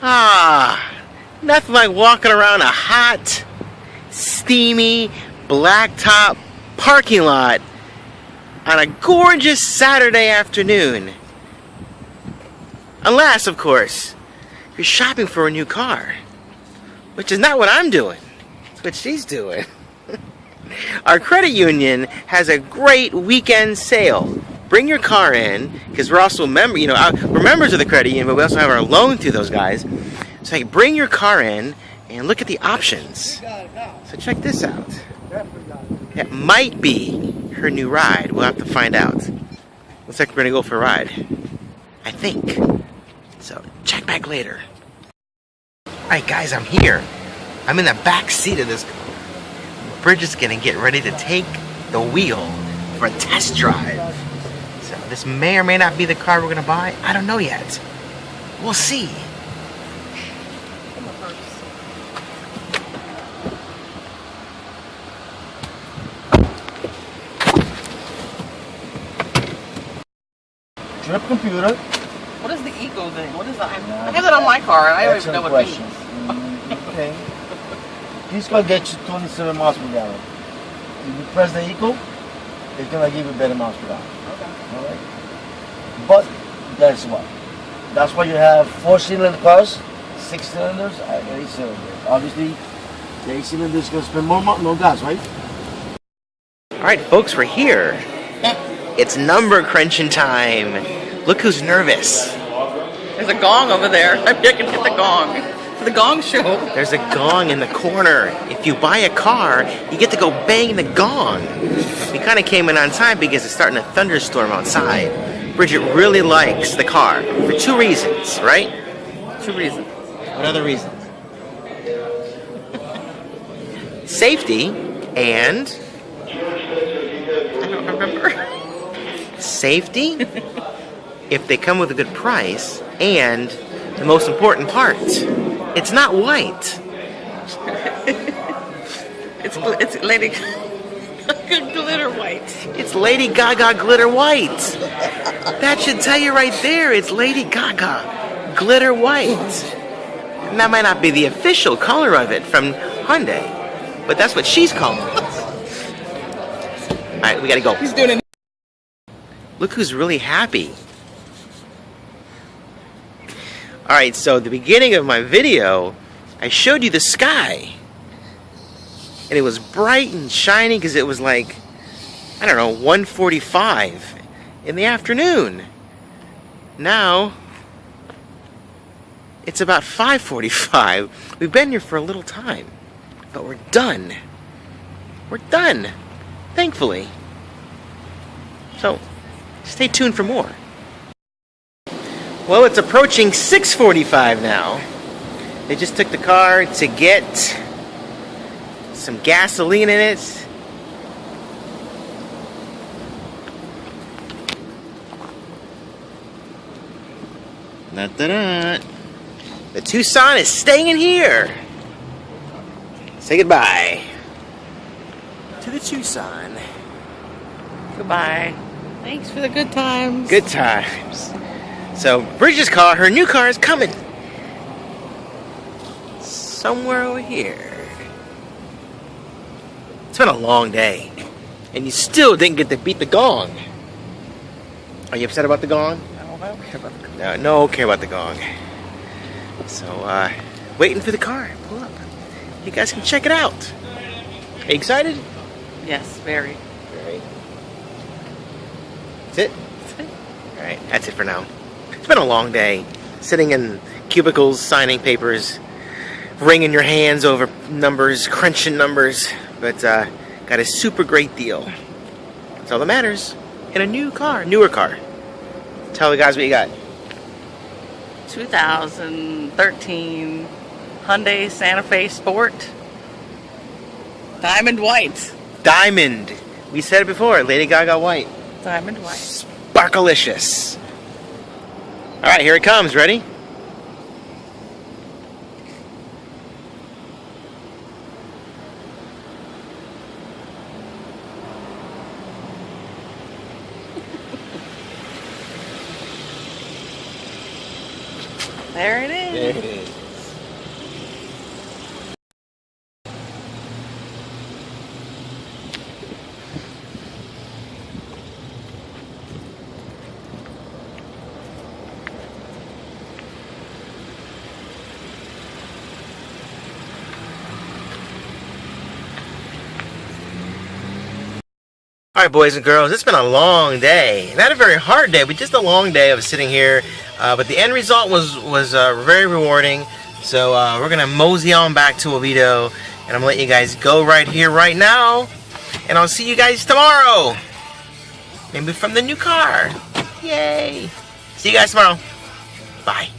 Ah, nothing like walking around a hot, steamy, blacktop parking lot on a gorgeous Saturday afternoon. Unless, of course, you're shopping for a new car, which is not what I'm doing. It's what she's doing. Our credit union has a great weekend sale. Bring your car in, because we're also we're members of the credit union, but we also have our loan through those guys. So you bring your car in and look at the options. So check this out. It might be her new ride. We'll have to find out. Looks like we're gonna go for a ride. I think. So check back later. Alright guys, I'm here. I'm in the back seat of this car. Bridget's gonna get ready to take the wheel for a test drive. So this may or may not be the car we're gonna buy. I don't know yet. We'll see. Trip computer. What is the eco thing? What is that? I have that on my car and I don't even know what it means. Okay. This car gets you 27 miles per gallon. If you press the eco, it's gonna give you better miles per gallon. Okay. Alright? But that's why. That's why you have 4-cylinder cars, 6 cylinders, and 8 cylinders. Obviously, the 8 cylinders gonna spend more gas, right? Alright folks, we're here. It's number crunching time. Look who's nervous. There's a gong over there. I can hit the gong. For the gong show. There's a gong in the corner. If you buy a car, you get to go bang the gong. We kind of came in on time because it's starting a thunderstorm outside. Bridget really likes the car for 2 reasons, right? 2 reasons. What other reasons? Safety and... I don't remember. Safety, if they come with a good price, and the most important part, it's not white. It's Lady Glitter White. It's Lady Gaga Glitter White. That should tell you right there, it's Lady Gaga Glitter White. And that might not be the official color of it from Hyundai, but that's what she's calling it. Alright, we gotta go. He's doing it. Look who's really happy. Alright, so at the beginning of my video, I showed you the sky. And it was bright and shiny because it was like, I don't know, 1:45 in the afternoon. Now, it's about 5:45. We've been here for a little time. But we're done. We're done. Thankfully. So, stay tuned for more. Well, it's approaching 6:45 now. They just took the car to get some gasoline in it. Da-da-da. The Tucson is staying in here. Say goodbye to the Tucson. Goodbye. Thanks for the good times. Good times. So, Bridget's car, her new car is coming. Somewhere over here. It's been a long day. And you still didn't get to beat the gong. Are you upset about the gong? No, I don't care about the gong. No care about the gong. So, waiting for the car. Pull up. You guys can check it out. Are you excited? Yes, very. Very. That's it? Alright, that's it for now. It's been a long day. Sitting in cubicles, signing papers, wringing your hands over numbers, crunching numbers. But, got a super great deal. That's all that matters. In a new car, newer car. Tell the guys what you got. 2013 Hyundai Santa Fe Sport. Diamond white. Diamond. We said it before, Lady Gaga white. Diamond white. Sparkalicious. Alright, here it comes. Ready? There it is. There it is. Alright, boys and girls, it's been a long day. Not a very hard day, but just a long day of sitting here. But the end result was very rewarding. So we're going to mosey on back to Oviedo. And I'm going to let you guys go right here, right now. And I'll see you guys tomorrow. Maybe from the new car. Yay. See you guys tomorrow. Bye.